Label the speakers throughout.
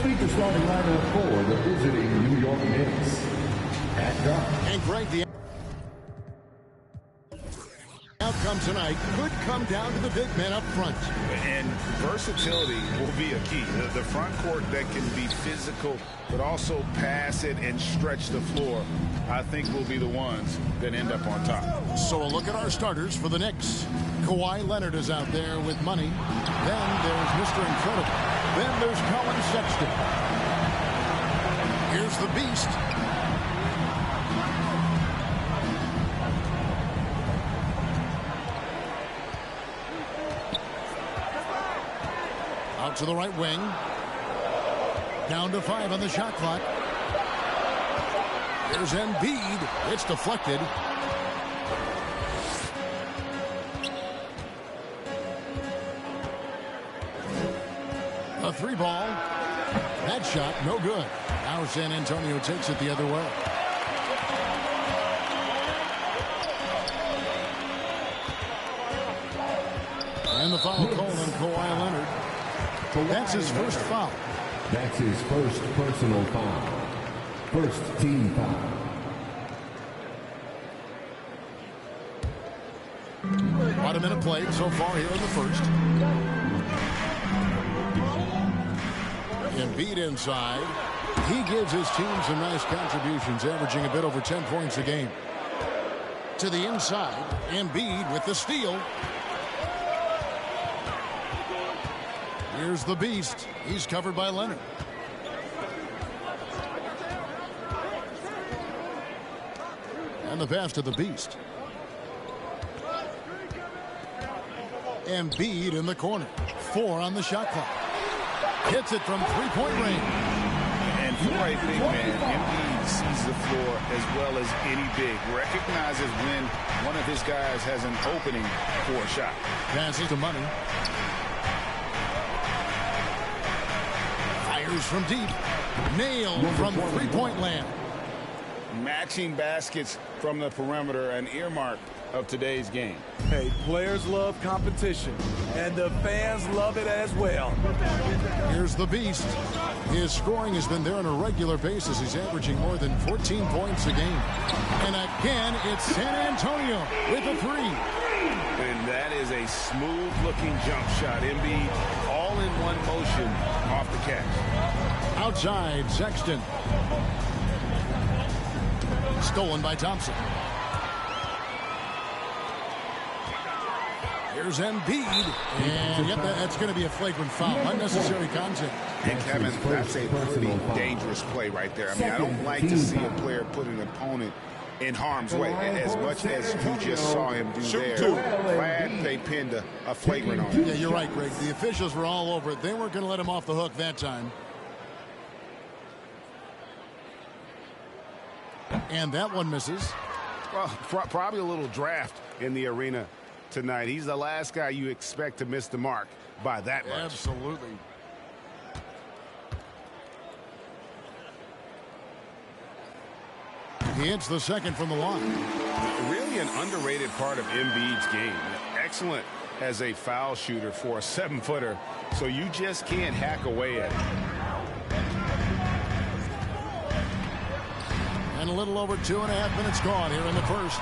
Speaker 1: Meet the starting lineup for the visiting New York Knicks. At guard.
Speaker 2: And Greg, the outcome tonight could come down to the big men up front.
Speaker 3: And versatility will be a key. The front court that can be physical, but also pass it and stretch the floor, I think will be the ones that end up on top.
Speaker 2: So a look at our starters for the Knicks. Kawhi Leonard is out there with money. Then there's Mr. Incredible. Then there's Colin Sexton. Here's the Beast. Out to the right wing. Down to 5 on the shot clock. There's Embiid. It's deflected. A 3-ball. That shot, no good. Now San Antonio takes it the other way. And the foul called on Kawhi Leonard. That's his first foul.
Speaker 1: That's his first personal foul. First team foul.
Speaker 2: About a minute played so far here in the first. Embiid inside. He gives his team some nice contributions, averaging a bit over 10 points a game. To the inside, Embiid with the steal. Here's the Beast. He's covered by Leonard. And the pass to the Beast. Embiid in the corner. 4 on the shot clock. Hits it from three-point range.
Speaker 3: And for a big man, Embiid sees the floor as well as any big. Recognizes when one of his guys has an opening for a shot.
Speaker 2: Passes to Money. Fires from deep. Nailed from three-point land.
Speaker 3: Matching baskets from the perimeter, an earmark of today's game.
Speaker 4: Hey, players love competition, and the fans love it as well.
Speaker 2: Here's the Beast. His scoring has been there on a regular basis. He's averaging more than 14 points a game. And again, it's San Antonio with a 3.
Speaker 3: And that is a smooth-looking jump shot. Embiid all in one motion off the catch.
Speaker 2: Outside, Sexton. Stolen by Thompson. Here's Embiid. And yep, that's going to be a flagrant foul. Unnecessary contact.
Speaker 3: And Kevin, that's a pretty dangerous play right there. I mean, I don't like to see a player put an opponent in harm's way as much as you just saw him do there. Glad they pinned a flagrant on him.
Speaker 2: Yeah, you're right, Greg. The officials were all over it. They weren't going to let him off the hook that time. And that one misses.
Speaker 3: Well, probably a little draft in the arena tonight. He's the last guy you expect to miss the mark by that much.
Speaker 2: Absolutely. He hits the second from the line.
Speaker 3: Really an underrated part of Embiid's game. Excellent as a foul shooter for a 7-footer, so you just can't hack away at it.
Speaker 2: And a little over 2.5 minutes gone here in the first.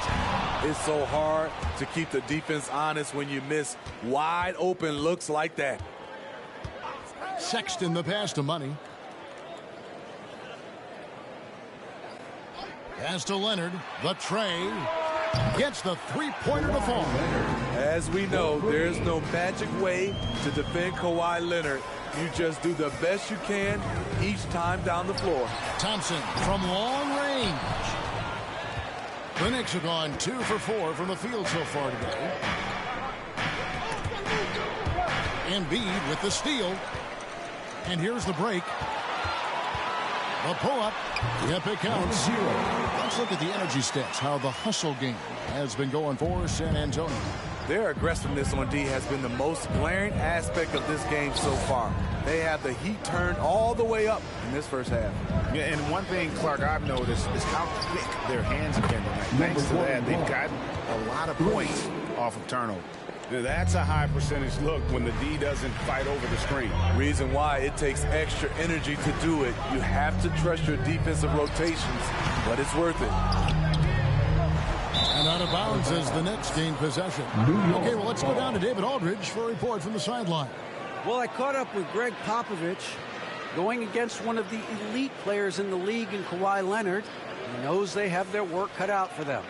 Speaker 4: It's so hard to keep the defense honest when you miss wide open looks like that.
Speaker 2: Sexton the pass to Money. Pass to Leonard. The tray. Gets the three-pointer to fall.
Speaker 4: As we know, there's no magic way to defend Kawhi Leonard. You just do the best you can each time down the floor.
Speaker 2: Thompson from long range. The Knicks have gone 2 for 4 from the field so far today. Embiid with the steal. And here's the break. The pull-up. Yep, it counts. Let's look at the energy stats, how the hustle game has been going for San Antonio.
Speaker 4: Their aggressiveness on D has been the most glaring aspect of this game so far. They have the heat turned all the way up in this first half.
Speaker 3: Yeah, and one thing, Clark, I've noticed is how quick their hands have been tonight. Thanks to that, they've gotten a lot of points off of turnover. That's a high percentage look when the D doesn't fight over the screen.
Speaker 4: Reason why it takes extra energy to do it. You have to trust your defensive rotations, but it's worth it.
Speaker 2: And out of bounds as the Knicks gain possession. Okay, well, let's go down to David Aldridge for a report from the sideline.
Speaker 5: Well, I caught up with Greg Popovich going against one of the elite players in the league in Kawhi Leonard. He knows they have their work cut out for them.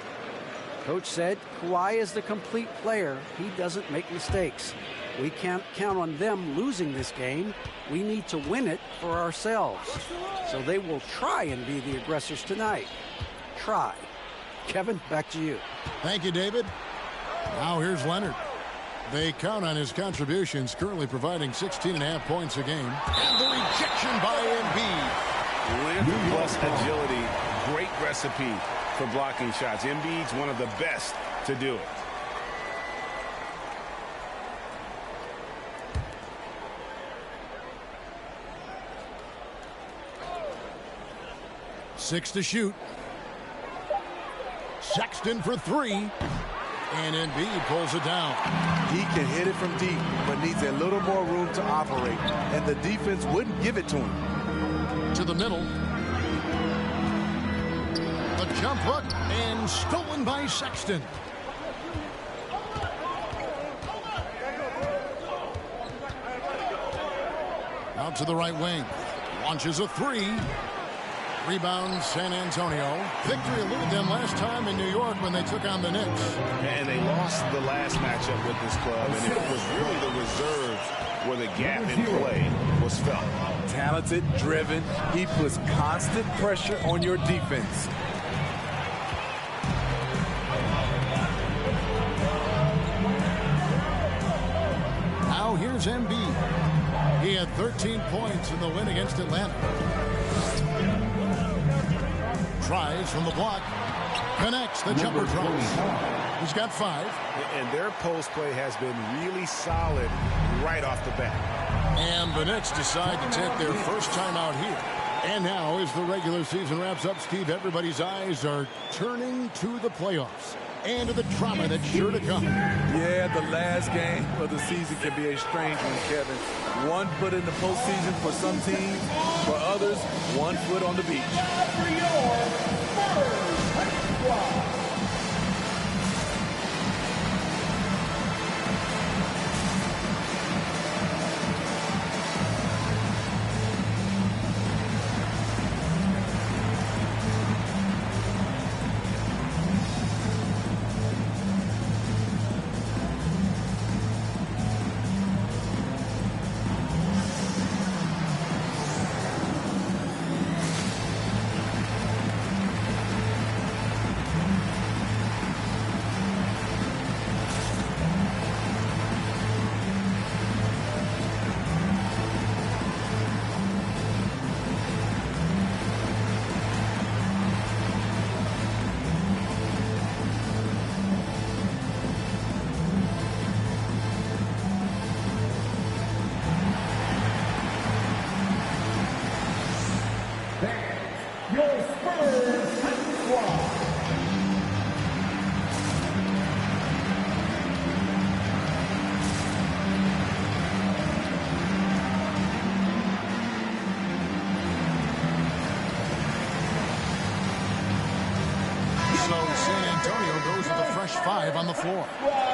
Speaker 5: Coach said Kawhi is the complete player. He doesn't make mistakes. We can't count on them losing this game. We need to win it for ourselves. So they will try and be the aggressors tonight. Try. Kevin, back to you.
Speaker 2: Thank you, David. Now here's Leonard. They count on his contributions, currently providing 16.5 points a game. And the rejection by Embiid.
Speaker 3: Length plus agility, great recipe for blocking shots. Embiid's one of the best to do it.
Speaker 2: Six to shoot. Sexton for three. And Embiid pulls it down.
Speaker 4: He can hit it from deep, but needs a little more room to operate. And the defense wouldn't give it to him.
Speaker 2: To the middle. The jump hook and stolen by Sexton. Out to the right wing. Launches a three. Rebound San Antonio. Victory eluded them last time in New York when they took on the Knicks.
Speaker 3: And they lost the last matchup with this club. And it was really the reserves where the gap in play was felt.
Speaker 4: Talented, driven. He puts constant pressure on your defense.
Speaker 2: Now here's Embiid. He had 13 points in the win against Atlanta. Tries from the block. Connects the jumper tries. He's got 5.
Speaker 3: And their post play has been really solid right off the bat.
Speaker 2: And the Knicks decide to take their first time out here. And now, as the regular season wraps up, Steve, everybody's eyes are turning to the playoffs and to the drama that's sure to come.
Speaker 4: Yeah, the last game of the season can be a strange one, Kevin. One foot in the postseason for some teams, for others, 1 foot on the beach.
Speaker 1: For your Spurs squad. Your Spurs squad.
Speaker 2: So San Antonio goes with a fresh 5 on the floor.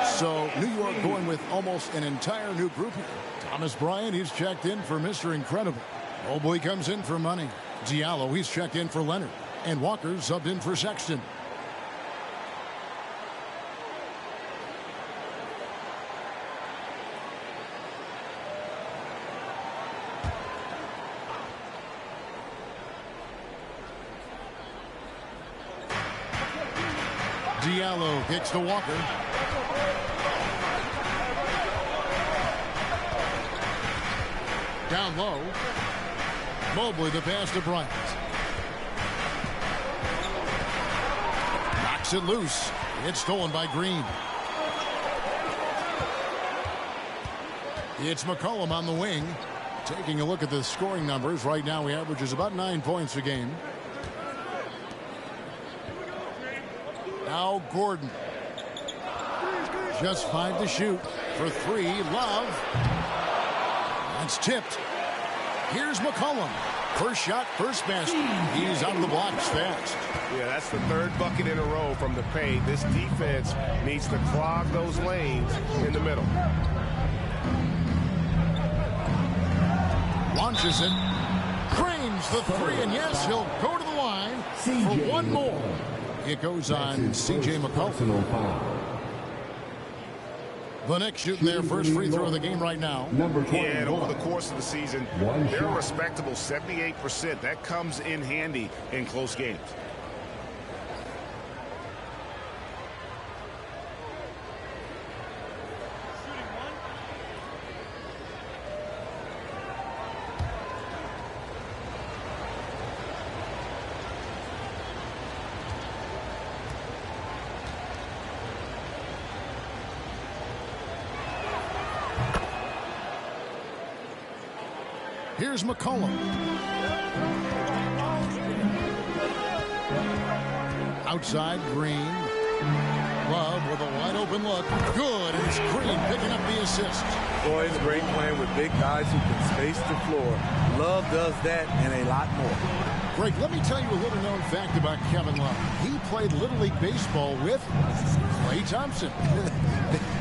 Speaker 2: So New York going with almost an entire new group here. Thomas Bryant, he's checked in for Mr. Incredible. Mobley comes in for money. Diallo, he's checked in for Leonard. And Walker subbed in for Sexton. Diallo kicks to Walker. Down low. Mobley the pass to Bryant. Knocks it loose. It's stolen by Green. It's McCollum on the wing. Taking a look at the scoring numbers. Right now he averages about 9 points a game. Now Gordon. Just 5 to shoot. For 3, Love. That's tipped. Here's McCollum. First shot, first basket. He's out of the blocks fast.
Speaker 3: Yeah, that's the 3rd bucket in a row from the paint. This defense needs to clog those lanes in the middle.
Speaker 2: Launches it. Cranes the 3, and yes, he'll go to the line for one more. It goes on C.J. McCollum. The Knicks shooting their first free throw of the game right now.
Speaker 3: Yeah, and over the course of the season, they're a respectable 78%. That comes in handy in close games.
Speaker 2: Here's McCollum. Outside, Green. Love with a wide open look. Good, and it's Green picking up the assist.
Speaker 4: Boy, it's great playing with big guys who can space the floor. Love does that and a lot more.
Speaker 2: Greg, let me tell you a little known fact about Kevin Love. He played Little League Baseball with Klay Thompson.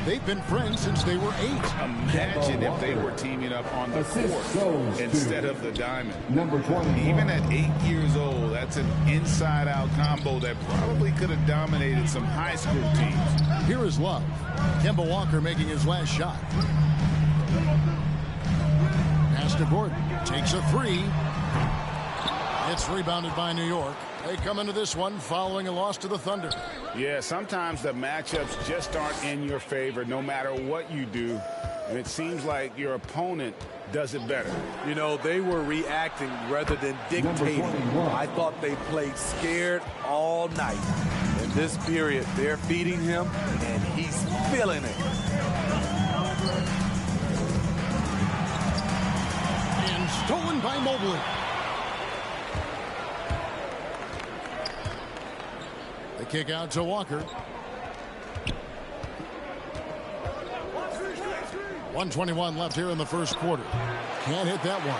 Speaker 2: They've been friends since they were 8.
Speaker 3: Imagine if they were teaming up on the court instead of the diamond.
Speaker 1: Number 20.
Speaker 3: Even at 8 years old, that's an inside-out combo that probably could have dominated some high school teams.
Speaker 2: Here is Love. Kemba Walker making his last shot. Pass to Gordon. Takes a 3. It's rebounded by New York. They come into this one following a loss to the Thunder.
Speaker 3: Yeah, sometimes the matchups just aren't in your favor no matter what you do. And it seems like your opponent does it better.
Speaker 4: You know, they were reacting rather than dictating. I thought they played scared all night. In this period, they're feeding him, and he's feeling it.
Speaker 2: And stolen by Mobley. The kick out to Walker. 1:21 left here in the first quarter. Can't hit that one.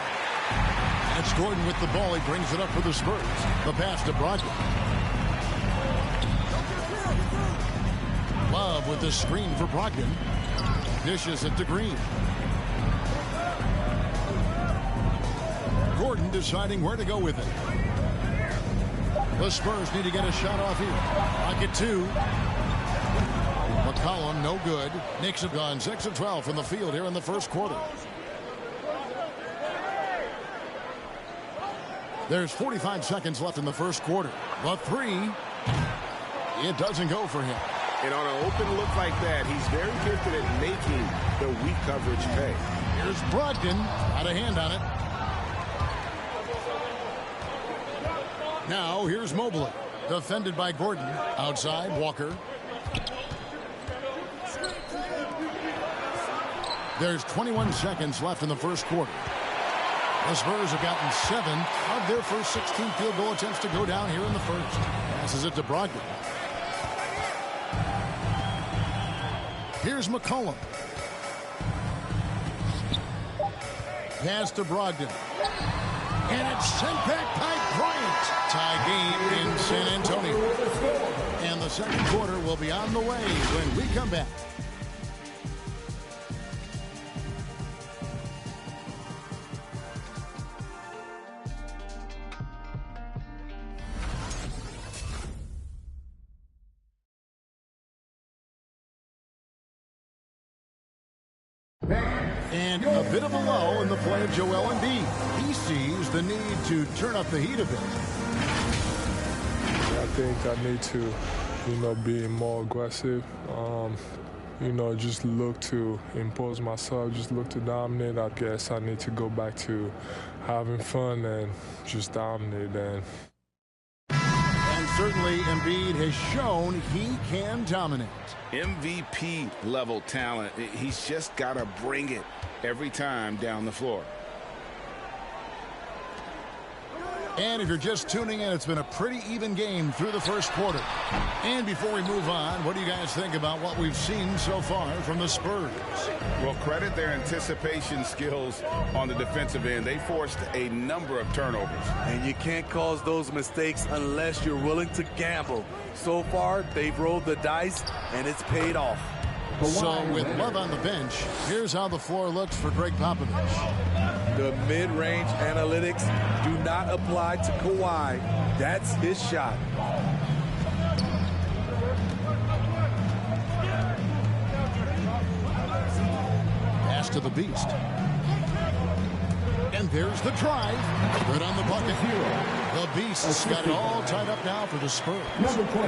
Speaker 2: That's Gordon with the ball. He brings it up for the Spurs. The pass to Brogdon. Love with the screen for Brogdon. Dishes it to Green. Gordon deciding where to go with it. The Spurs need to get a shot off here. Pocket 2. McCollum, no good. Knicks have gone 6 of 12 from the field here in the first quarter. There's 45 seconds left in the first quarter. The 3. It doesn't go for him.
Speaker 3: And on an open look like that, he's very gifted at making the weak coverage pay.
Speaker 2: Here's Brogdon. Had a hand on it. Now here's Mobley. Defended by Gordon. Outside, Walker. There's 21 seconds left in the first quarter. The Spurs have gotten 7 of their first 16 field goal attempts to go down here in the first. Passes it to Brogdon. Here's McCollum. Pass to Brogdon. And it's sent back by Bryant. Tie game in San Antonio. And the second quarter will be on the way when we come back. And a bit of a lull in the play of Joel Embiid. He sees the need to turn up the heat a bit.
Speaker 6: I think I need to, be more aggressive. Just look to impose myself, just look to dominate. I guess I need to go back to having fun and just dominate.
Speaker 2: And certainly Embiid has shown he can dominate.
Speaker 3: MVP level talent. He's just got to bring it every time down the floor.
Speaker 2: And if you're just tuning in, it's been a pretty even game through the first quarter. And before we move on, what do you guys think about what we've seen so far from the Spurs?
Speaker 3: Well, credit their anticipation skills on the defensive end. They forced a number of turnovers.
Speaker 4: And you can't cause those mistakes unless you're willing to gamble. So far, they've rolled the dice, and it's paid off.
Speaker 2: So with Love on the bench, here's how the floor looks for Greg Popovich.
Speaker 4: The mid-range analytics do not apply to Kawhi. That's his shot.
Speaker 2: Pass to the Beast. And there's the drive. Good on the bucket. The Beast's got it all tied up now for the Spurs.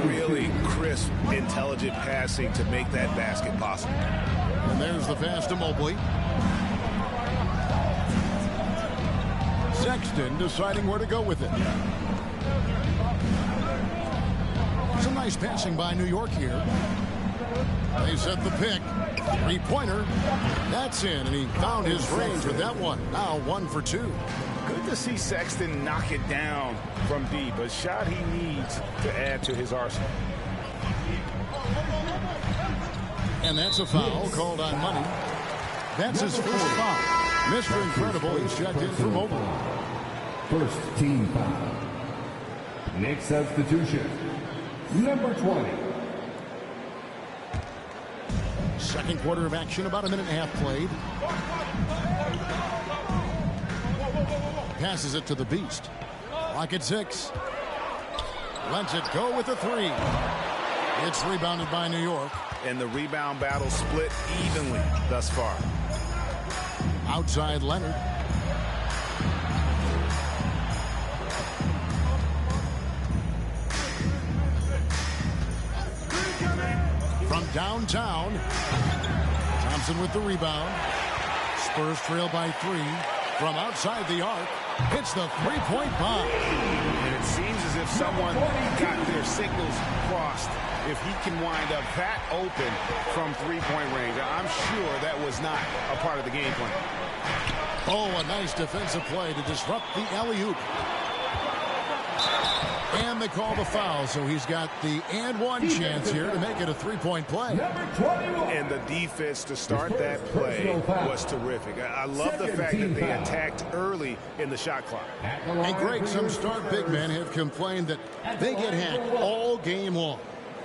Speaker 3: Really crisp, intelligent passing to make that basket possible.
Speaker 2: And there's the pass to Mobley. Sexton deciding where to go with it. Some nice passing by New York here. They set the pick. Three-pointer. That's in, and he found his range with that one. Now 1 for 2.
Speaker 3: Good to see Sexton knock it down from deep. A shot he needs to add to his arsenal.
Speaker 2: And that's a foul called on Money. That's his first foul. Mr. Incredible, he's checked in for Mobley.
Speaker 1: First team foul. Next substitution, number 20.
Speaker 2: Second quarter of action, about a minute and a half played. Passes it to the Beast. Clock at 6. Lets it go with a 3. It's rebounded by New York.
Speaker 3: And the rebound battle split evenly thus far.
Speaker 2: Outside Leonard. From downtown, Thompson with the rebound. Spurs trail by 3. From outside the arc, hits the three-point bomb.
Speaker 3: And it seems as if someone got their signals crossed. If he can wind up that open from three-point range, I'm sure that was not a part of the game plan.
Speaker 2: Oh, a nice defensive play to disrupt the alley-oop. And they call the foul, so he's got the and one chance here to make it a three-point play.
Speaker 3: And the defense to start that play was terrific. I love the fact that they attacked early in the shot clock.
Speaker 2: And Greg, some star big men have complained that they get hacked all game long.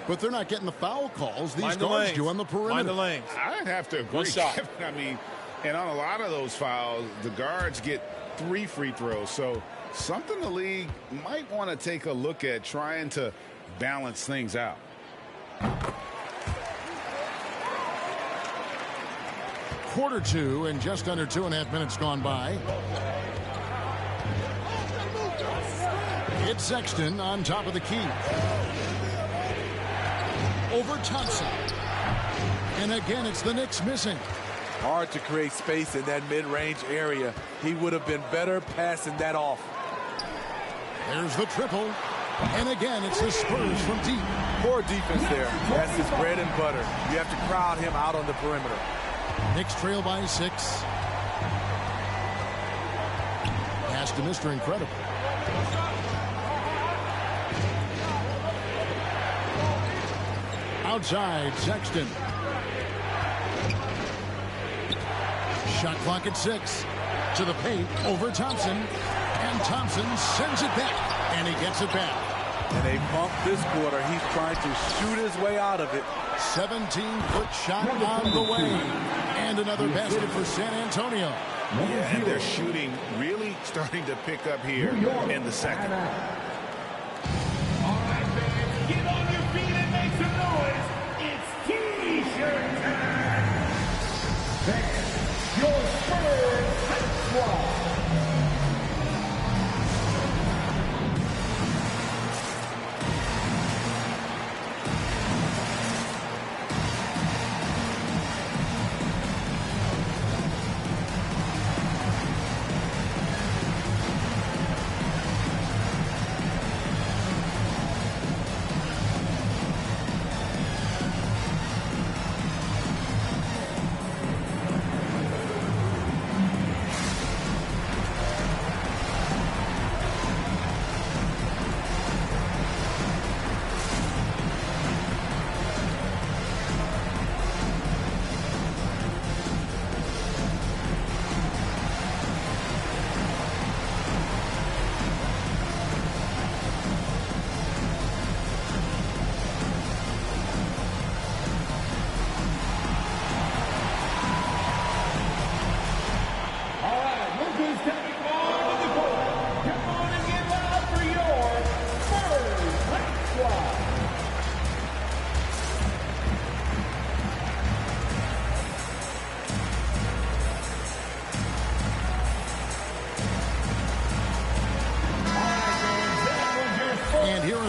Speaker 2: But they're not getting the foul calls these guards do on the perimeter.
Speaker 4: Mind the lanes.
Speaker 3: I'd have to agree.
Speaker 4: One shot.
Speaker 3: I mean, and on a lot of those fouls, the guards get 3 free throws. So something the league might want to take a look at, trying to balance things out.
Speaker 2: Quarter 2 and just under 2.5 minutes gone by. It's Sexton on top of the key. Over Thompson. And again, it's the Knicks missing.
Speaker 4: Hard to create space in that mid-range area. He would have been better passing that off.
Speaker 2: There's the triple. And again, it's the Spurs from deep.
Speaker 4: Poor defense there. That's his bread and butter. You have to crowd him out on the perimeter.
Speaker 2: Knicks trail by 6. Pass to Mr. Incredible. Outside, Sexton. Shot clock at 6. To the paint, over Thompson. And Thompson sends it back. And he gets it back.
Speaker 4: And they pump this quarter. He's trying to shoot his way out of it.
Speaker 2: 17-foot shot on the way. And another basket for San Antonio.
Speaker 3: Yeah, and their shooting really starting to pick up here in the second.
Speaker 7: Get on your feet and make some noise. It's T-shirt time. Your Spurs squad.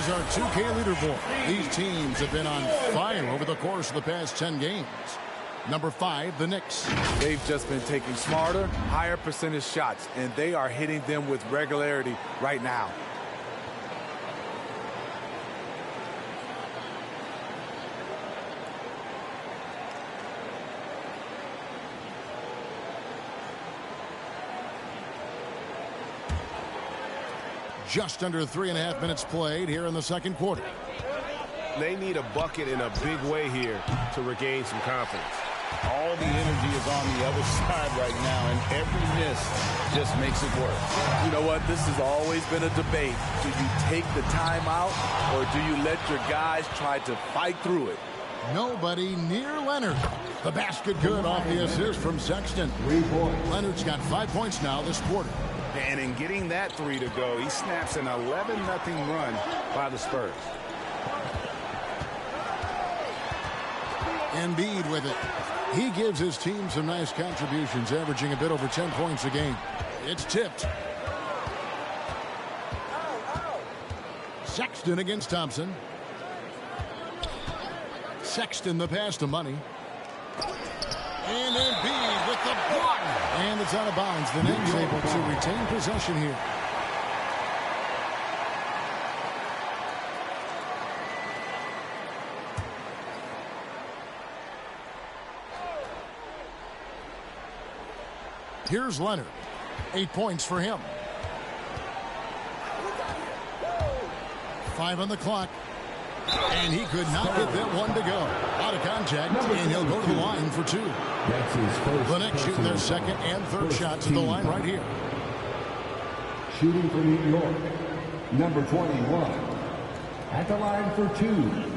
Speaker 2: Here's our 2K leaderboard. These teams have been on fire over the course of the past 10 games. Number 5, the Knicks.
Speaker 4: They've just been taking smarter, higher percentage shots, and they are hitting them with regularity right now.
Speaker 2: Just under 3.5 minutes played here in the second quarter.
Speaker 8: They need a bucket in a big way here to regain some confidence. All the energy is on the other side right now, and every miss just makes it worse.
Speaker 4: You know what? This has always been a debate. Do you take the timeout, or do you let your guys try to fight through it?
Speaker 2: Nobody near Leonard. The basket good off the assist from Sexton. Leonard's got 5 points now this quarter.
Speaker 3: And in getting that three to go, he snaps an 11-0 run by the Spurs.
Speaker 2: Embiid with it. He gives his team some nice contributions, averaging a bit over 10 points a game. It's tipped. Sexton against Thompson. Sexton the pass to Money. And Embiid with the block. And it's out of bounds. The Knicks able to retain possession here. Here's Leonard. 8 points for him. 5 on the clock. And he could not get that one to go. Out of contact, and he'll go to the line for 2. The Knicks shooting their second and third shots at the line right here.
Speaker 1: Shooting for New York, number 21. At the line for 2.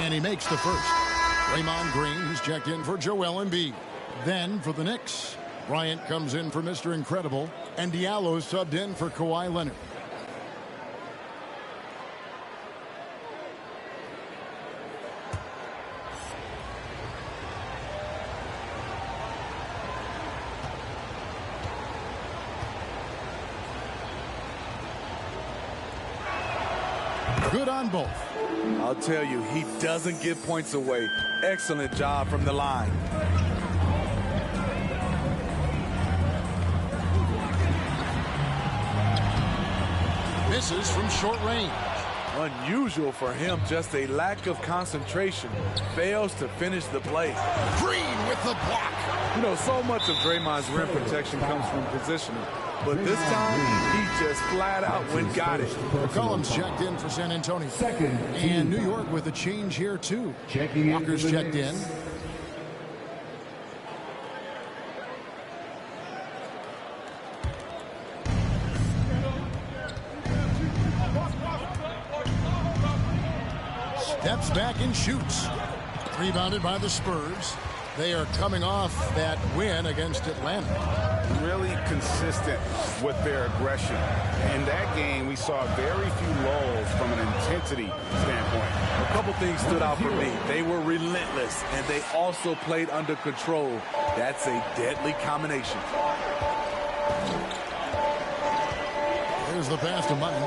Speaker 2: And he makes the first. Draymond Green has checked in for Joel Embiid. Then for the Knicks, Bryant comes in for Mr. Incredible, and Diallo subbed in for Kawhi Leonard. Good on both.
Speaker 4: I'll tell you, he doesn't give points away. Excellent job from the line.
Speaker 2: Misses from short range.
Speaker 4: Unusual for him, just a lack of concentration. Fails to finish the play.
Speaker 2: Green with the block.
Speaker 4: You know, so much of Draymond's rim protection comes from positioning. But this time, he just flat out went got it.
Speaker 2: McCollum's checked in for San Antonio. And New York with a change here, too. Walker's checked in. Steps back and shoots. Rebounded by the Spurs. They are coming off that win against Atlanta.
Speaker 3: Really consistent with their aggression. In that game, we saw very few lulls from an intensity standpoint.
Speaker 4: A couple things stood out for me. They were relentless, and they also played under control. That's a deadly combination.
Speaker 2: Here's the pass to Money.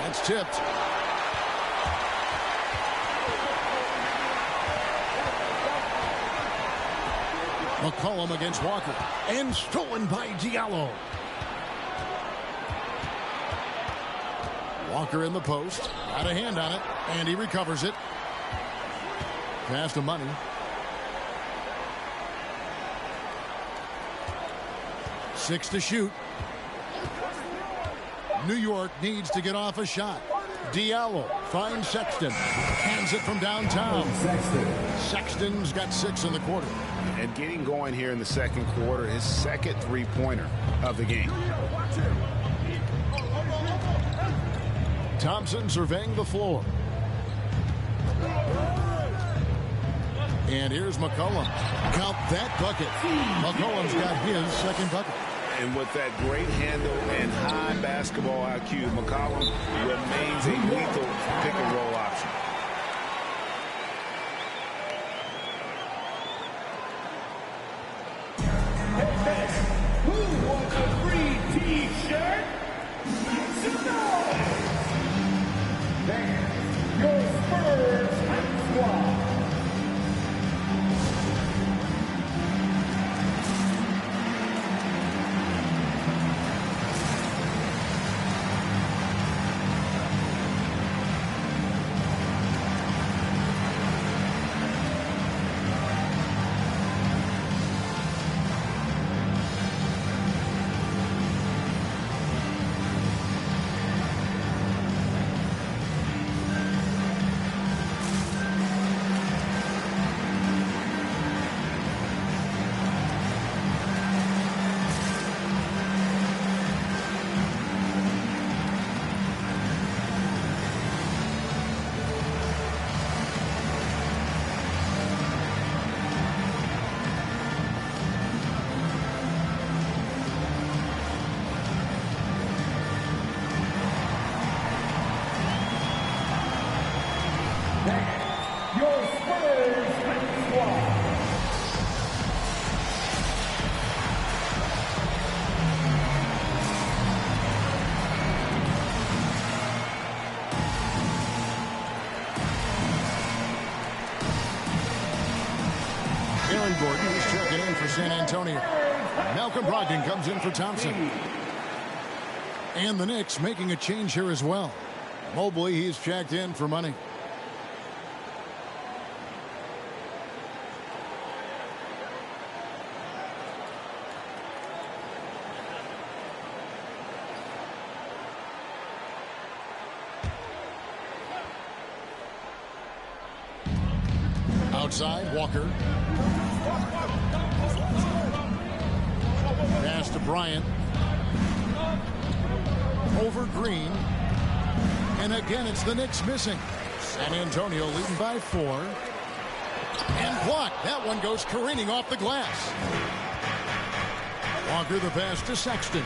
Speaker 2: That's tipped. McCollum against Walker. And stolen by Diallo. Walker in the post. Got a hand on it. And he recovers it. Pass to Money. Six to shoot. New York needs to get off a shot. Diallo finds Sexton. Hands it from downtown. Sexton's got 6 in the quarter.
Speaker 3: And getting going here in the second quarter, his second three-pointer of the game.
Speaker 2: Thompson surveying the floor. And here's McCollum. Count that bucket. McCollum's got his second bucket.
Speaker 3: And with that great handle and high basketball IQ, McCollum remains a lethal pick-and-roll option.
Speaker 7: Who wants a free T-shirt? That's your Spurs Hot Squad. Your Spurs Hot Squad.
Speaker 2: Aaron Gordon is checking in for San Antonio. Malcolm Brogdon comes in for Thompson. And the Knicks making a change here as well. Mobley, he's checked in for Money. Outside, Walker. Pass to Bryant. Over Green. And again, it's the Knicks missing. San Antonio leading by 4. And blocked. That one goes careening off the glass. Walker the pass to Sexton.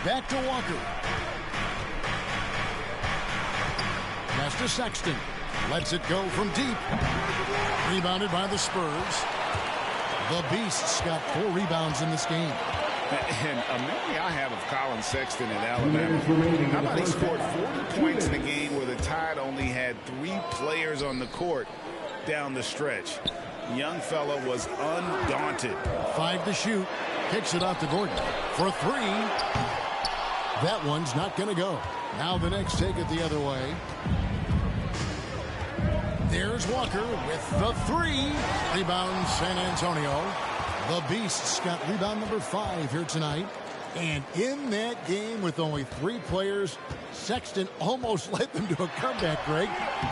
Speaker 2: Back to Walker. Pass to Sexton. Lets it go from deep. Rebounded by the Spurs. The Beasts got 4 rebounds in this game.
Speaker 3: And a memory I have of Colin Sexton in Alabama. How about he scored 40 points in a game where the Tide only had 3 players on the court down the stretch. Young fella was undaunted.
Speaker 2: 5 to shoot. Kicks it out to Gordon for 3. That one's not going to go. Now the Knicks take it the other way. There's Walker with the 3. Rebound San Antonio. The Beasts got rebound number 5 here tonight. And in that game with only 3 players, Sexton almost led them to a comeback, Greg.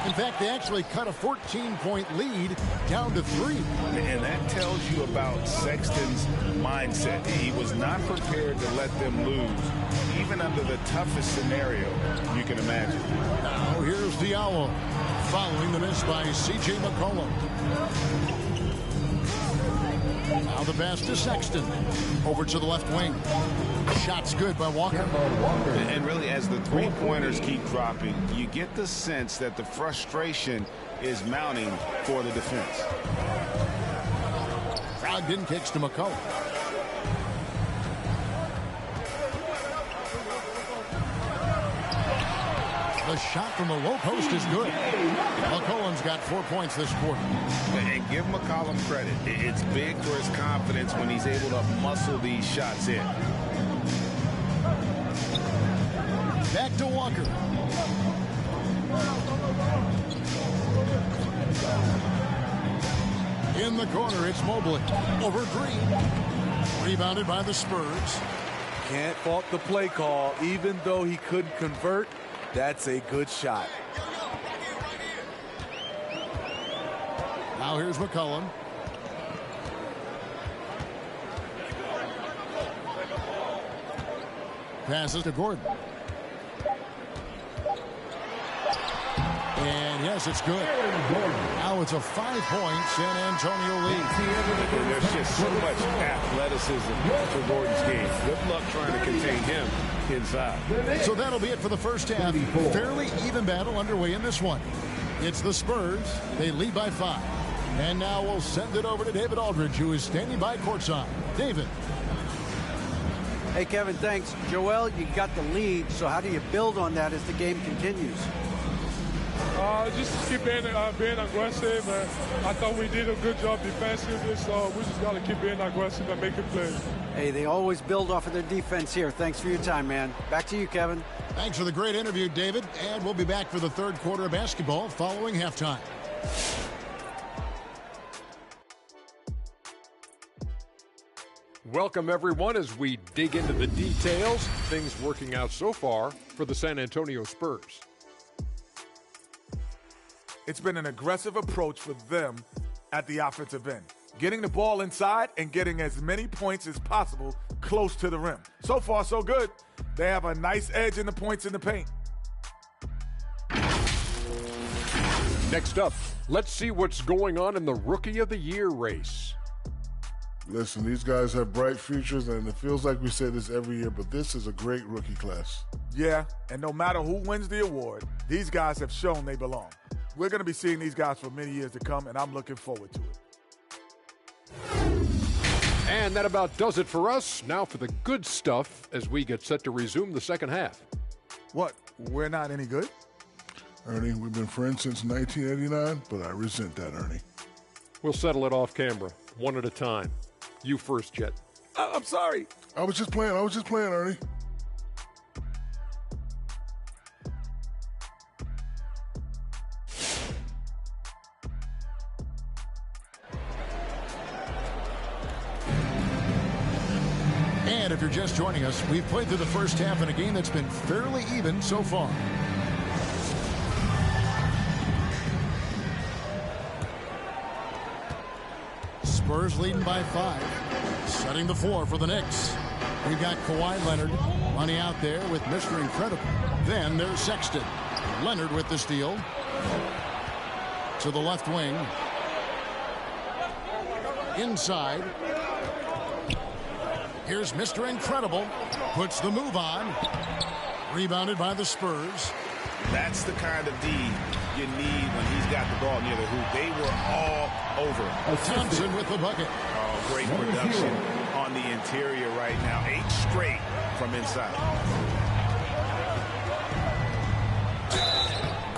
Speaker 2: In fact, they actually cut a 14-point lead down to 3.
Speaker 3: And that tells you about Sexton's mindset. He was not prepared to let them lose, even under the toughest scenario you can imagine.
Speaker 2: Now here's Diallo, following the miss by C.J. McCollum. Now the pass to Sexton. Over to the left wing. Shot's good by Walker.
Speaker 3: And really, as the 3-pointers keep dropping, you get the sense that the frustration is mounting for the defense.
Speaker 2: Brogdon kicks to McCollum. The shot from the low post is good. McCollum's got 4 points this quarter.
Speaker 3: And give McCollum credit. It's big for his confidence when he's able to muscle these shots in.
Speaker 2: Back to Walker. In the corner, it's Mobley. Over Green. Rebounded by the Spurs.
Speaker 4: Can't fault the play call. Even though he couldn't convert, that's a good shot.
Speaker 2: Now here's McCollum. Passes to Gordon. And yes, it's good. Now it's a 5-point San Antonio lead.
Speaker 8: And there's just so much athleticism for Gordon's game. Good luck trying to contain him inside.
Speaker 2: So that'll be it for the first half. Fairly even battle underway in this one. It's the Spurs. They lead by 5. And now we'll send it over to David Aldridge, who is standing by courtside. David.
Speaker 5: Hey, Kevin, thanks. Joel, you got the lead, so how do you build on that as the game continues?
Speaker 6: Just keep being aggressive. I thought we did a good job defensively, so we just got to keep being aggressive and making plays.
Speaker 5: Hey, they always build off of their defense here. Thanks for your time, man. Back to you, Kevin.
Speaker 2: Thanks for the great interview, David. And we'll be back for the third quarter of basketball following halftime.
Speaker 9: Welcome, everyone, as we dig into the details. Things working out so far for the San Antonio Spurs.
Speaker 10: It's been an aggressive approach for them at the offensive end, getting the ball inside and getting as many points as possible close to the rim. So far, so good. They have a nice edge in the points in the paint.
Speaker 9: Next up, let's see what's going on in the Rookie of the Year race.
Speaker 11: Listen, these guys have bright futures, and it feels like we say this every year, but this is a great rookie class.
Speaker 10: Yeah, and no matter who wins the award, these guys have shown they belong. We're going to be seeing these guys for many years to come, and I'm looking forward to it.
Speaker 9: And that about does it for us. Now for the good stuff as we get set to resume the second half.
Speaker 10: What? We're not any good?
Speaker 11: Ernie, we've been friends since 1989, but I resent that, Ernie.
Speaker 9: We'll settle it off camera, one at a time. You first, Jet.
Speaker 10: I'm sorry.
Speaker 11: I was just playing, Ernie.
Speaker 2: And if you're just joining us, we've played through the first half in a game that's been fairly even so far. Spurs leading by 5. Setting the floor for the Knicks. We've got Kawhi Leonard running out there with Mr. Incredible. Then there's Sexton. Leonard with the steal. To the left wing. Inside. Here's Mr. Incredible. Puts the move on. Rebounded by the Spurs.
Speaker 3: That's the kind of D you need when he's got the ball near the hoop. They were all over.
Speaker 2: Thompson with the bucket.
Speaker 3: Oh, great production on the interior right now. 8 straight from inside.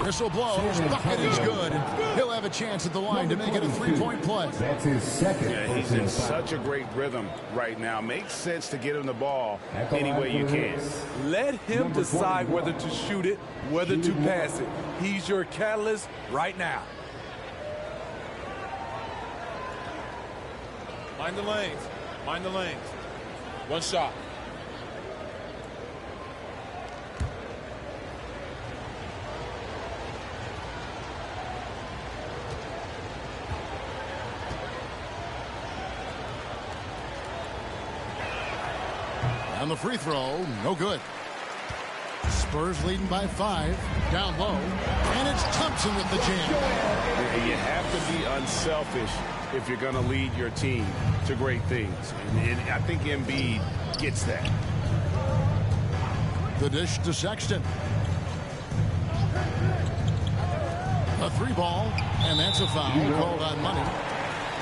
Speaker 2: Whistle blows. Bucket is good. He'll have a chance at the line to make it a 3-point play.
Speaker 1: That's his second.
Speaker 3: Yeah, he's in such a great rhythm right now. Makes sense to get him the ball any way you can.
Speaker 4: Let him decide whether to shoot it, whether to pass it. He's your catalyst right now.
Speaker 12: Mind the lanes. Mind the lanes. One shot.
Speaker 2: And the free throw, no good. Spurs leading by 5, down low, and it's Thompson with the jam.
Speaker 8: You have to be unselfish if you're going to lead your team to great things. And I think Embiid gets that.
Speaker 2: The dish to Sexton. A 3-ball, and that's a foul called on Money.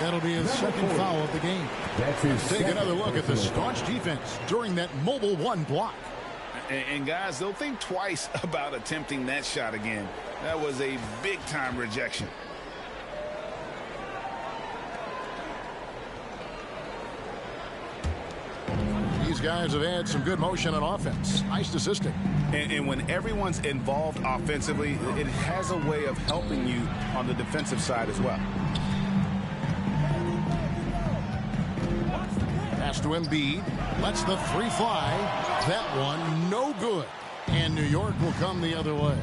Speaker 2: That'll be his second foul of the game. Take another look at the staunch defense during that mobile 1 block.
Speaker 3: And guys, they'll think twice about attempting that shot again. That was a big-time rejection.
Speaker 2: These guys have had some good motion on offense. Nice assisting.
Speaker 3: And when everyone's involved offensively, it has a way of helping you on the defensive side as well.
Speaker 2: Pass to Embiid. Lets the 3 fly. That one no good. And New York will come the other way.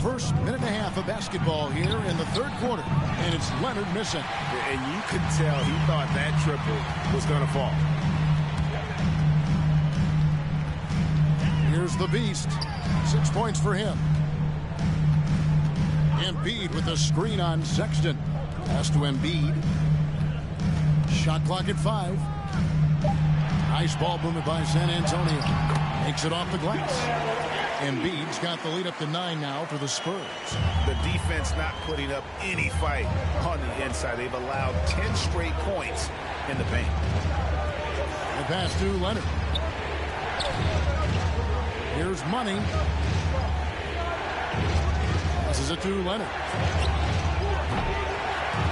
Speaker 2: First minute and a half of basketball here in the third quarter. And it's Leonard missing.
Speaker 3: And you could tell he thought that triple was going to fall.
Speaker 2: Here's the beast. 6 points for him. Embiid with the screen on Sexton. Pass to Embiid. Shot clock at 5. Nice ball movement by San Antonio. Makes it off the glass. Embiid's got the lead up to 9 now for the Spurs.
Speaker 3: The defense not putting up any fight on the inside. They've allowed 10 straight points in the paint.
Speaker 2: The pass to Leonard. Here's Money. Passes it to Leonard.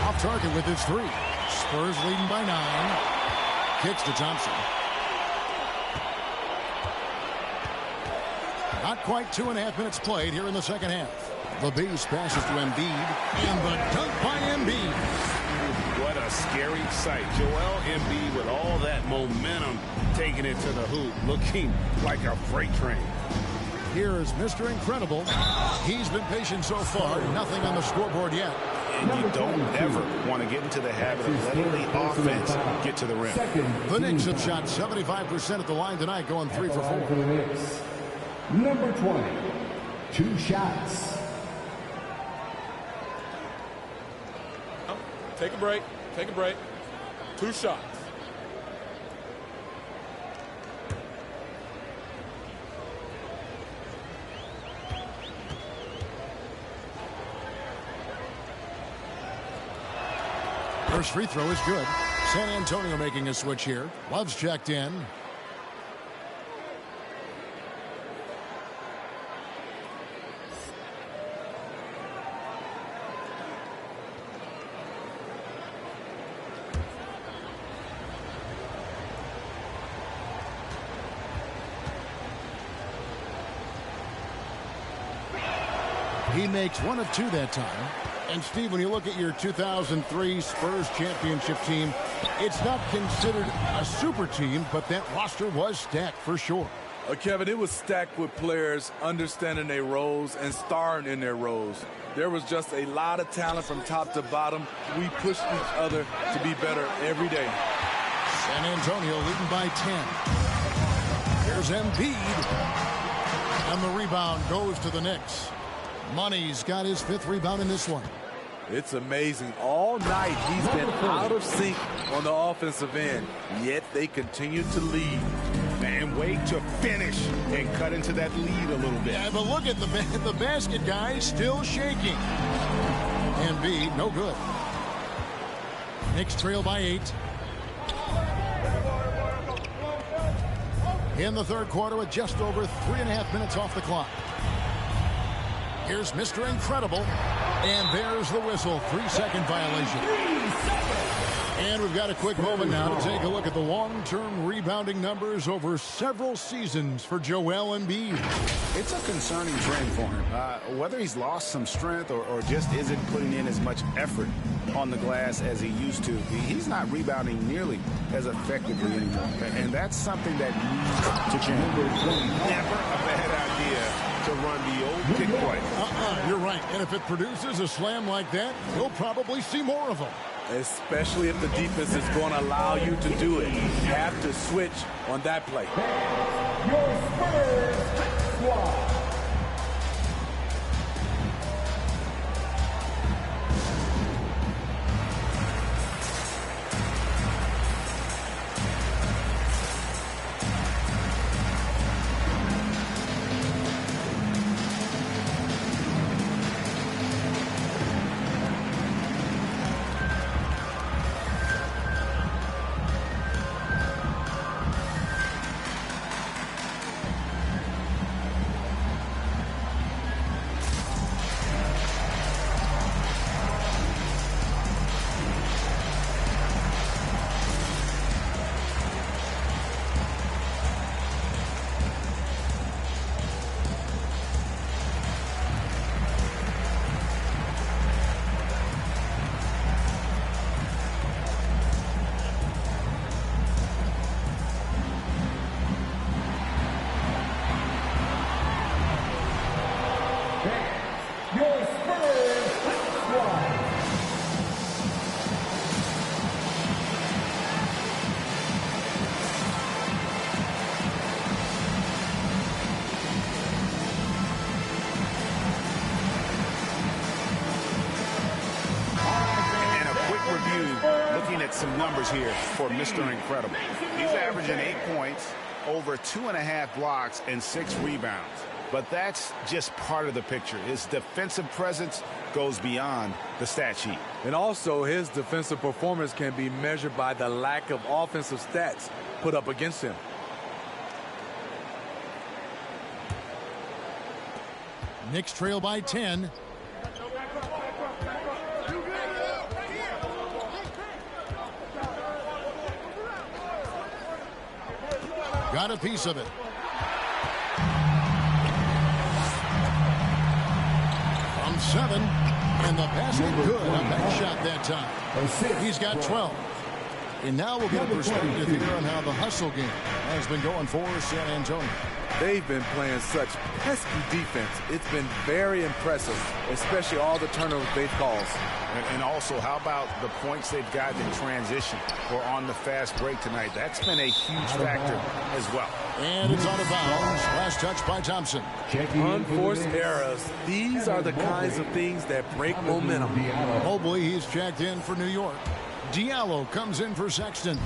Speaker 2: Off target with his 3. Spurs leading by 9. Kicks to Thompson. Not quite 2.5 minutes played here in the second half. The Beast passes to Embiid. And the dunk by Embiid.
Speaker 8: What a scary sight. Joel Embiid with all that momentum taking it to the hoop, looking like a freight train.
Speaker 2: Here's Mr. Incredible. He's been patient so far. Nothing on the scoreboard yet.
Speaker 3: And you don't ever want to get into the habit of letting the offense get to the rim.
Speaker 2: The Knicks have shot 75% at the line tonight, going 3 for 4.
Speaker 1: Number 20, 2 shots.
Speaker 12: Take a break. Take a break. 2 shots.
Speaker 2: First free throw is good. San Antonio making a switch here. Love's checked in. He makes 1 of 2 that time. And, Steve, when you look at your 2003 Spurs championship team, it's not considered a super team, but that roster was stacked for sure.
Speaker 4: Kevin, it was stacked with players understanding their roles and starring in their roles. There was just a lot of talent from top to bottom. We pushed each other to be better every day.
Speaker 2: San Antonio leading by 10. Here's Embiid. And the rebound goes to the Knicks. Money's got his 5th rebound in this one.
Speaker 4: It's amazing. All night he's been out of sync on the offensive end, yet they continue to lead.
Speaker 3: And wait to finish and cut into that lead a little bit.
Speaker 2: Yeah, but look at the basket guy still shaking. Embiid, no good. Knicks trail by 8. In the third quarter with just over 3.5 minutes off the clock. Here's Mr. Incredible. And there's the whistle. 3-second violation. And we've got a quick moment now to take a look at the long-term rebounding numbers over several seasons for Joel Embiid.
Speaker 3: It's a concerning trend for him. Whether he's lost some strength or just isn't putting in as much effort on the glass as he used to, he's not rebounding nearly as effectively anymore. And that's something that needs to change.
Speaker 8: Never a bad idea to run the old kick play.
Speaker 2: You're right. And if it produces a slam like that, we'll probably see more of them.
Speaker 4: Especially if the defense is going to allow you to do it. You have to switch on that play.
Speaker 1: Your Spurs squad.
Speaker 3: numbers here for Mr. Incredible. He's averaging 8 points, over 2.5 blocks, and 6 rebounds. But that's just part of the picture. His defensive presence goes beyond the stat sheet.
Speaker 4: And also, his defensive performance can be measured by the lack of offensive stats put up against him.
Speaker 2: Knicks trail by 10. Got a piece of it. From 7. And the pass is good. A back shot that time. He's got 12. And now we'll get a perspective here on how the hustle game has been going for San Antonio.
Speaker 4: They've been playing such pesky defense. It's been very impressive, especially all the turnovers they've caused.
Speaker 3: And also, how about the points they've gotten in transition or on the fast break tonight? That's been a huge factor as well.
Speaker 2: And it's out of bounds. Last touch by Thompson.
Speaker 4: Unforced errors. These are the kinds of things that break momentum.
Speaker 2: Mobley, he's checked in for New York. Diallo comes in for Sexton.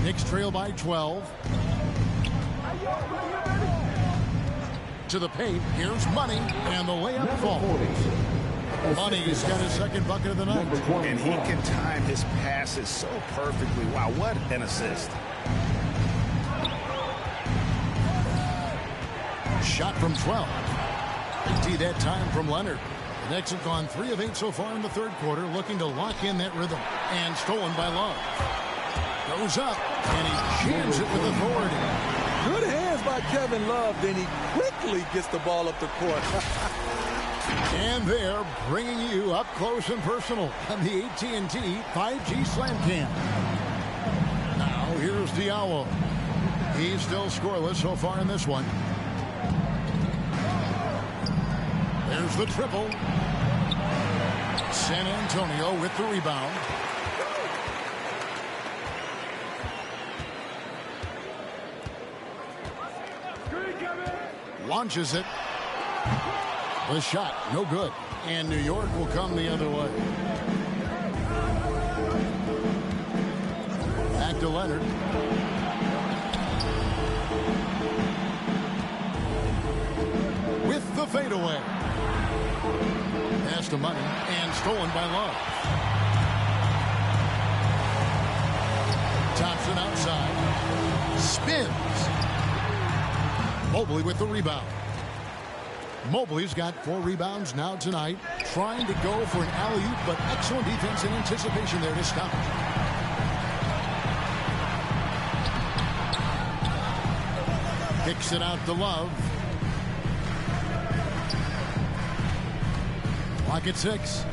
Speaker 2: Knicks trail by 12. To the paint. Here's Money. And the layup falls. Money's got his second bucket of the night.
Speaker 3: And he can time his passes so perfectly. Wow, what an assist.
Speaker 2: Shot from 12. Big T that time from Leonard. The Knicks have gone 3 of 8 so far in the third quarter, looking to lock in that rhythm. And stolen by Love. Goes up, and he jams it with authority.
Speaker 4: Good hands by Kevin Love. Then he quickly gets the ball up the court.
Speaker 2: And they're bringing you up close and personal on the AT&T 5G Slam Cam. Now here's Diallo. He's still scoreless so far in this one. There's the triple. San Antonio with the rebound. Launches it. The shot, no good. And New York will come the other way. Back to Leonard. With the fadeaway. Pass to Money and stolen by Love. Thompson outside. Spins. Mobley with the rebound. Mobley's got 4 rebounds now tonight. Trying to go for an alley-oop, but excellent defense and anticipation there to stop it. Kicks it out to Love. Clock at 6.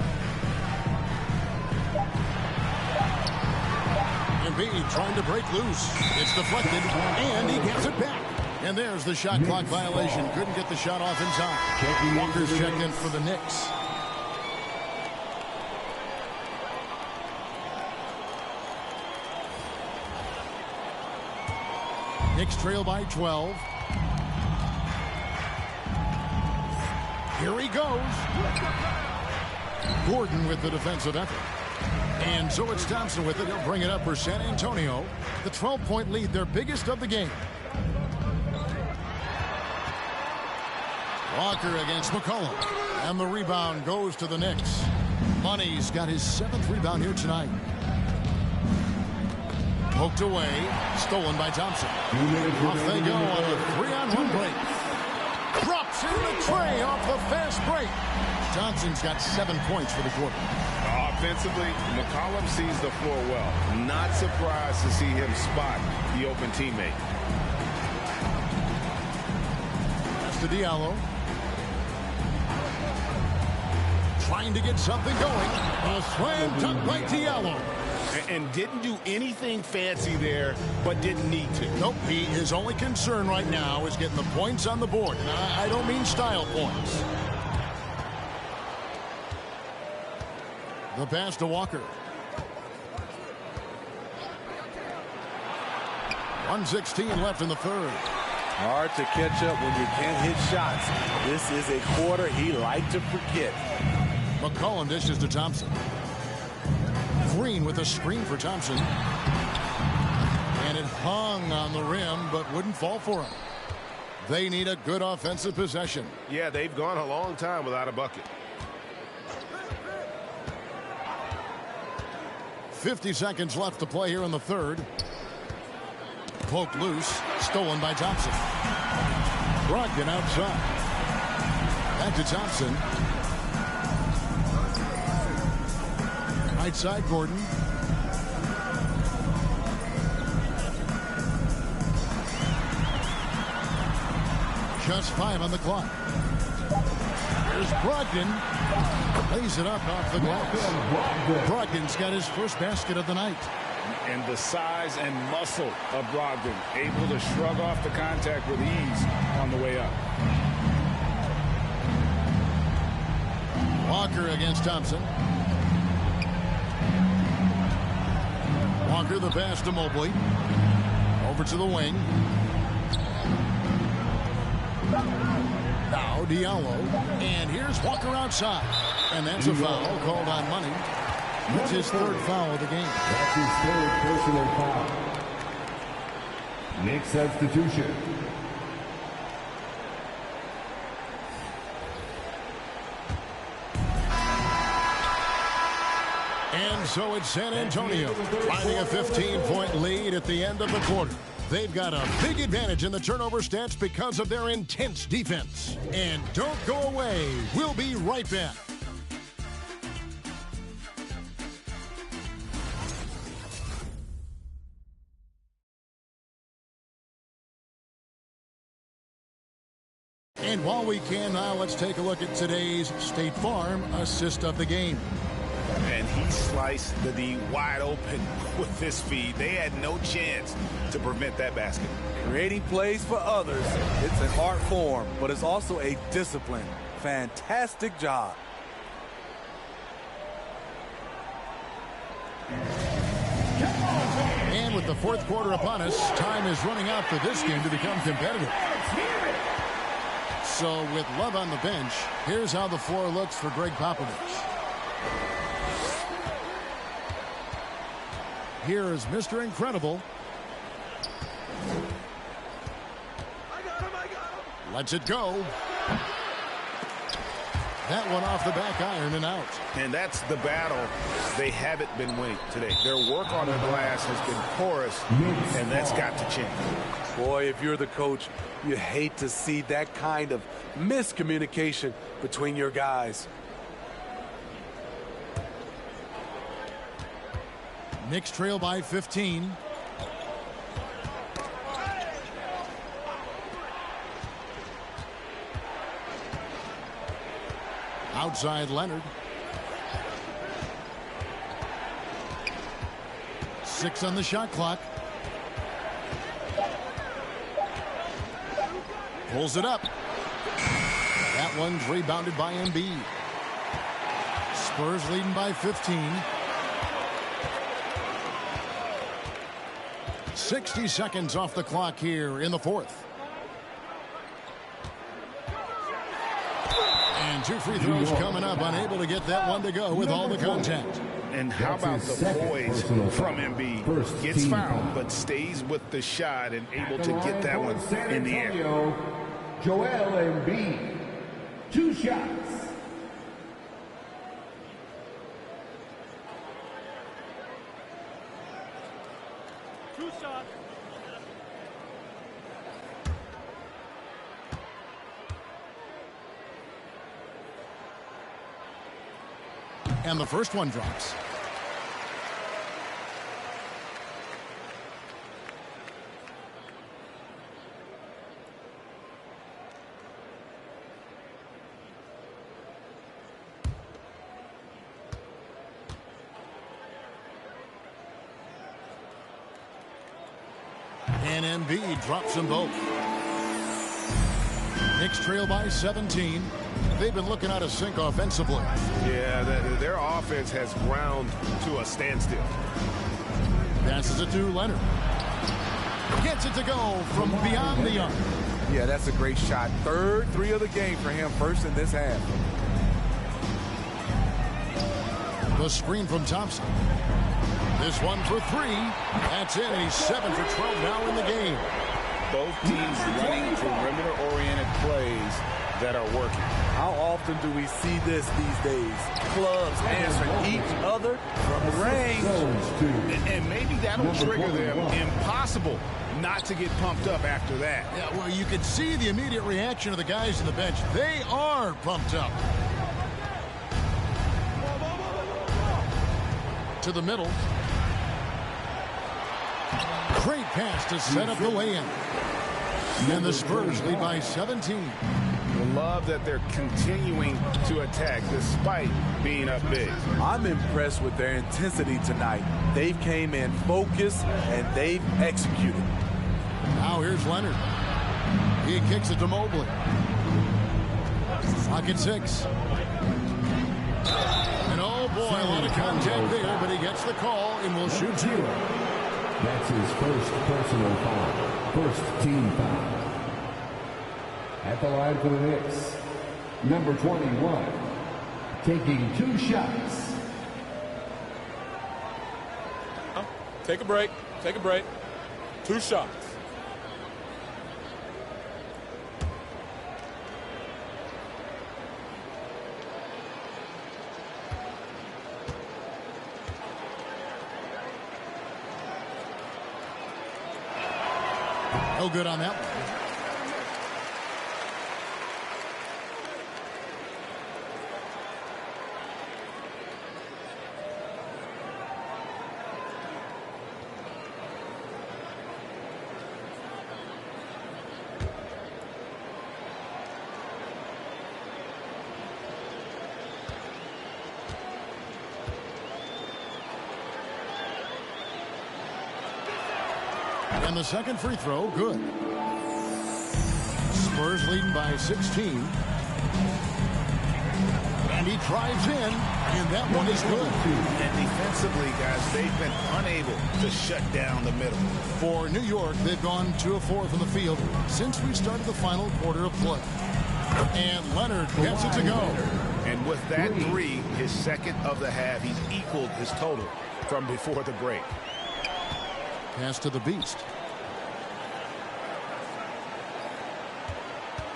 Speaker 2: Embiid trying to break loose. It's deflected, and he gets it back. And there's the shot clock violation. Couldn't get the shot off in time. Walker's checked in for the Knicks. Knicks trail by 12. Here he goes. Gordon with the defensive effort. And so it's Thompson with it. He'll bring it up for San Antonio. The 12-point lead, their biggest of the game. Walker against McCollum. And the rebound goes to the Knicks. Money's got his 7th rebound here tonight. Poked away. Stolen by Thompson. Off they go on a 3-on-1 break. Drops in the tray off the fast break. Thompson's got 7 points for the quarter.
Speaker 3: Offensively, McCollum sees the floor well. Not surprised to see him spot the open teammate.
Speaker 2: That's to Diallo. Trying to get something going. A slam dunk by Diallo.
Speaker 3: And didn't do anything fancy there, but didn't need to.
Speaker 2: Nope, his only concern right now is getting the points on the board. And I don't mean style points. The pass to Walker. 1:16 left in the third.
Speaker 4: Hard to catch up when you can't hit shots. This is a quarter he liked to forget.
Speaker 2: McCollum dishes to Thompson. Green with a screen for Thompson. And it hung on the rim, but wouldn't fall for him. They need a good offensive possession.
Speaker 8: Yeah, they've gone a long time without a bucket.
Speaker 2: 50 seconds left to play here in the third. Poked loose. Stolen by Thompson. Brogdon outside. Back to Thompson. Right side, Gordon. Just 5 on the clock. Here's Brogdon. Lays it up off the glass. Brogdon's got his first basket of the night.
Speaker 8: And the size and muscle of Brogdon, able to shrug off the contact with ease on the way up.
Speaker 2: Walker against Thompson. Walker the pass to Mobley. Over to the wing. Now Diallo. And here's Walker outside. And that's a foul called on Money. It's his third foul of the game.
Speaker 1: That's his third personal foul. Knicks substitution.
Speaker 2: And so it's San Antonio finding a 15-point lead at the end of the quarter. They've got a big advantage in the turnover stats because of their intense defense. And don't go away. We'll be right back. And while we can now, let's take a look at today's State Farm assist of the game.
Speaker 3: And he sliced the D wide open with this feed. They had no chance to prevent that basket.
Speaker 4: Creating plays for others, it's an art form, but it's also a discipline. Fantastic job.
Speaker 2: And with the fourth quarter upon us, time is running out for this game to become competitive. So with Love on the bench, here's how the floor looks for Greg Popovich. Here is Mr. Incredible. Lets it go. That one off the back iron and out.
Speaker 3: And that's the battle they haven't been winning today. Their work on the glass has been porous, and that's got to change.
Speaker 4: Boy, if you're the coach, you hate to see that kind of miscommunication between your guys.
Speaker 2: Knicks trail by 15. Outside Leonard. 6 on the shot clock. Pulls it up. That one's rebounded by Embiid. Spurs leading by 15. 60 seconds off the clock here in the fourth. And 2 free throws coming up, unable to get that one to go with all the contact.
Speaker 3: And how about the poise from Embiid? Gets fouled, but stays with the shot and able to get that one in the air.
Speaker 1: Joel Embiid, 2 shots.
Speaker 2: And the first one drops. And Embiid drops them both. Knicks trail by 17. They've been looking out of sync offensively.
Speaker 8: Yeah, their offense has ground to a standstill.
Speaker 2: Passes it to Leonard. Gets it to go from beyond the arc.
Speaker 4: Yeah, that's a great shot. Third 3 of the game for him, first in this half.
Speaker 2: The The screen from Thompson. This one for three. That's it. He's 7 for 12 now in the game.
Speaker 3: Both teams running perimeter-oriented plays that are working.
Speaker 4: How often do we see this these days? Clubs answering each other from range.
Speaker 3: And maybe that'll trigger them. Impossible not to get pumped up after that.
Speaker 2: Yeah, well, you can see the immediate reaction of the guys on the bench. They are pumped up. To the middle. Great pass to set up the lay-in. And the Spurs lead by 17.
Speaker 3: Love that they're continuing to attack despite being up big.
Speaker 4: I'm impressed with their intensity tonight. They've came in focused and they've executed.
Speaker 2: Now here's Leonard. He kicks it to Mobley. Clock at 6. And oh boy, a lot of contact there, but he gets the call and will shoot 2.
Speaker 1: That's his first personal foul. First team foul. At the line for the Knicks, number 21, taking 2 shots.
Speaker 12: Take a break. Take a break. 2 shots.
Speaker 2: No good on that one. And the second free throw, good. Spurs leading by 16. And he drives in, and that one is good.
Speaker 3: And defensively, guys, they've been unable to shut down the middle.
Speaker 2: For New York, they've gone 2 of 4 from the field since we started the final quarter of play. And Leonard gets it to go.
Speaker 3: And with that 3, his second of the half, he's equaled his total from before the break.
Speaker 2: Pass to the Beast.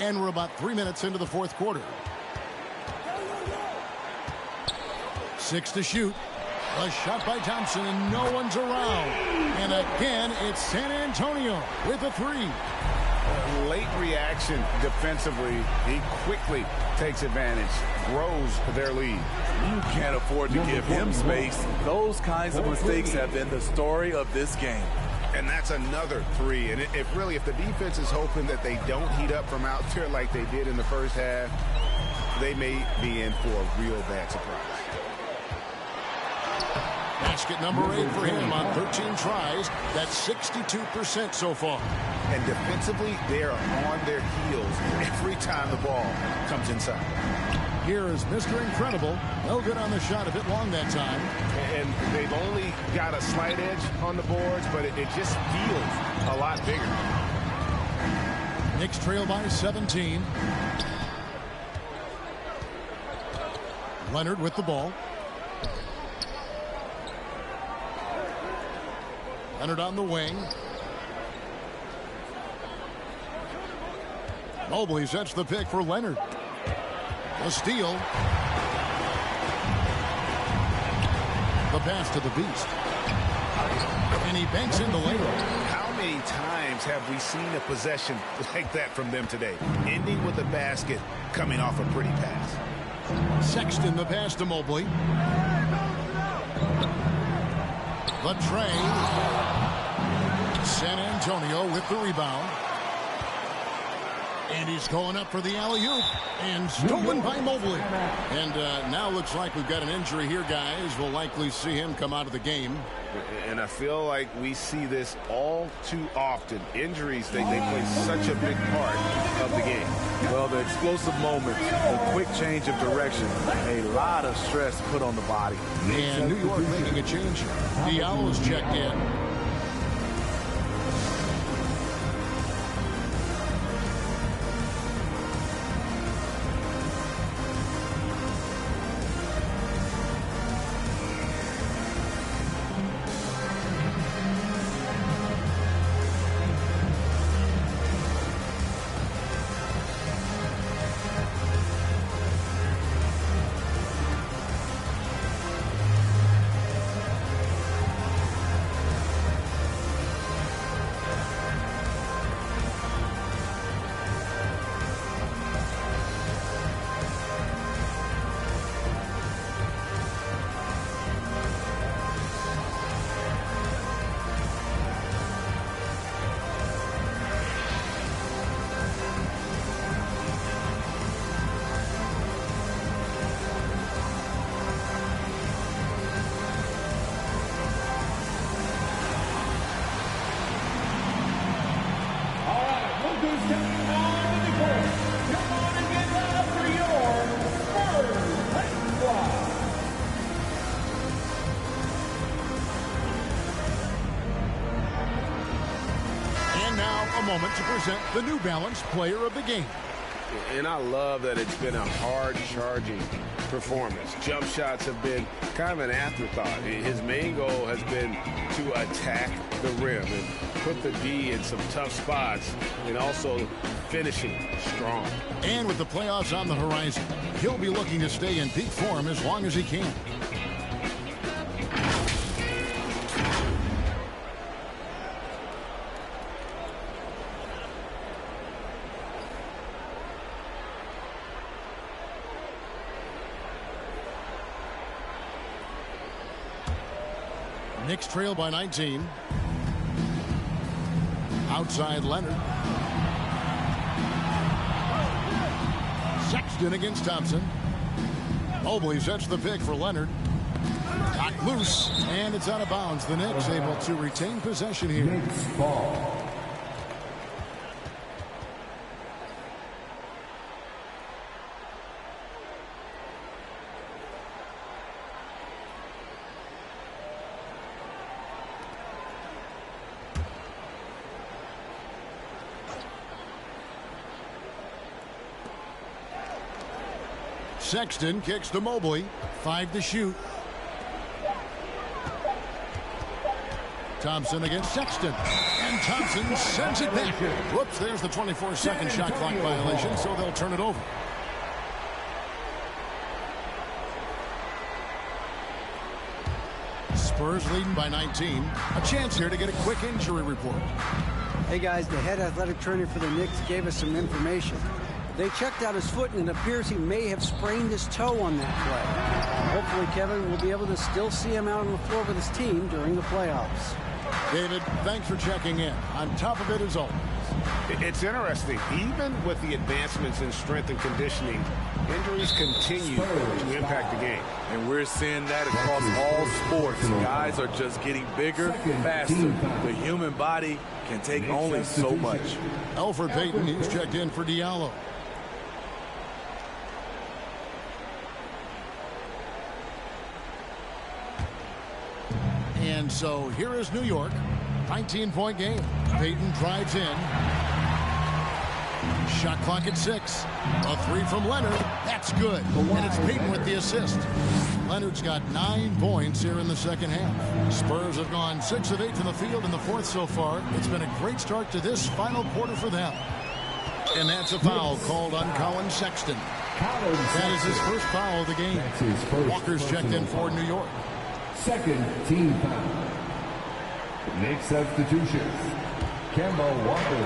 Speaker 2: And we're about 3 minutes into the fourth quarter. 6 to shoot. A shot by Thompson, and no one's around. And again, it's San Antonio with a 3.
Speaker 3: Late reaction defensively. He quickly takes advantage, grows their lead.
Speaker 4: You can't afford to give him space. Those kinds of mistakes have been the story of this game.
Speaker 3: And that's another 3. And if the defense is hoping that they don't heat up from out there like they did in the first half, they may be in for a real bad surprise.
Speaker 2: Basket number 8 for him on 13 tries. That's 62% so far.
Speaker 3: And defensively, they are on their heels every time the ball comes inside.
Speaker 2: Here is Mr. Incredible. No good on the shot, a bit long that time.
Speaker 3: And they've only got a slight edge on the boards, but it just feels a lot bigger.
Speaker 2: Knicks trail by 17. Leonard with the ball. Leonard on the wing. Mobley sets the pick for Leonard. A steal. The pass to the Beast. And he banks in the layup.
Speaker 3: How many times have we seen a possession like that from them today? Ending with a basket, coming off a pretty pass.
Speaker 2: Sexton the pass to Mobley. The tray. San Antonio with the rebound. And he's going up for the alley-oop. And stolen by Mobley. And now looks like we've got an injury here, guys. We'll likely see him come out of the game.
Speaker 3: And I feel like we see this all too often. Injuries, they play such a big part of the game.
Speaker 4: Well, the explosive moments, the quick change of direction, a lot of stress put on the body.
Speaker 2: And New York making a change. Diallo's checked in. moment to present the New Balance Player of the Game.
Speaker 8: And I love that it's been a hard-charging performance. Jump shots have been kind of an afterthought. His main goal has been to attack the rim and put the D in some tough spots and also finishing strong.
Speaker 2: And with the playoffs on the horizon, he'll be looking to stay in peak form as long as he can. Knicks trail by 19. Outside Leonard. Sexton against Thompson. Mobley sets the pick for Leonard. Knocked loose, and it's out of bounds. The Knicks able to retain possession here.
Speaker 1: Knicks ball.
Speaker 2: Sexton kicks to Mobley. 5 to shoot. Thompson against Sexton. And Thompson sends it back. Whoops, there's the 24-second shot clock violation, so they'll turn it over. Spurs leading by 19. A chance here to get a quick injury report.
Speaker 5: Hey guys, the head athletic trainer for the Knicks gave us some information. They checked out his foot, and it appears he may have sprained his toe on that play. Hopefully, Kevin will be able to still see him out on the floor with his team during the playoffs.
Speaker 2: David, thanks for checking in. On top of it as always.
Speaker 3: It's interesting. Even with the advancements in strength and conditioning, injuries continue to impact the game.
Speaker 4: And we're seeing that across all sports. Guys are just getting bigger, faster. The human body can take only so much.
Speaker 2: Elfrid Payton, he's checked in for Diallo. And so here is New York. 19-point game. Payton drives in. Shot clock at 6. A 3 from Leonard. That's good. And it's Payton with the assist. Leonard's got 9 points here in the second half. Spurs have gone 6 of 8 from the field in the fourth so far. It's been a great start to this final quarter for them. And that's a foul called on Colin Sexton. That is his first foul of the game. Walker's checked in for New York.
Speaker 1: Second team foul. Knicks substitutions. Kemba Walker.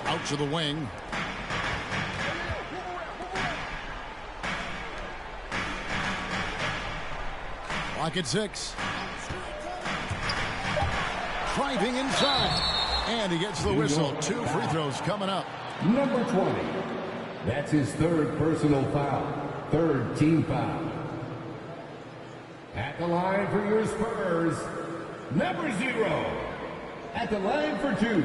Speaker 2: Out to the wing. Clock at 6. Driving inside. And he gets the whistle. 2 free throws coming up.
Speaker 1: Number 20. That's his third personal foul. Third team foul. At the line for your Spurs, number 0. At the line for 2,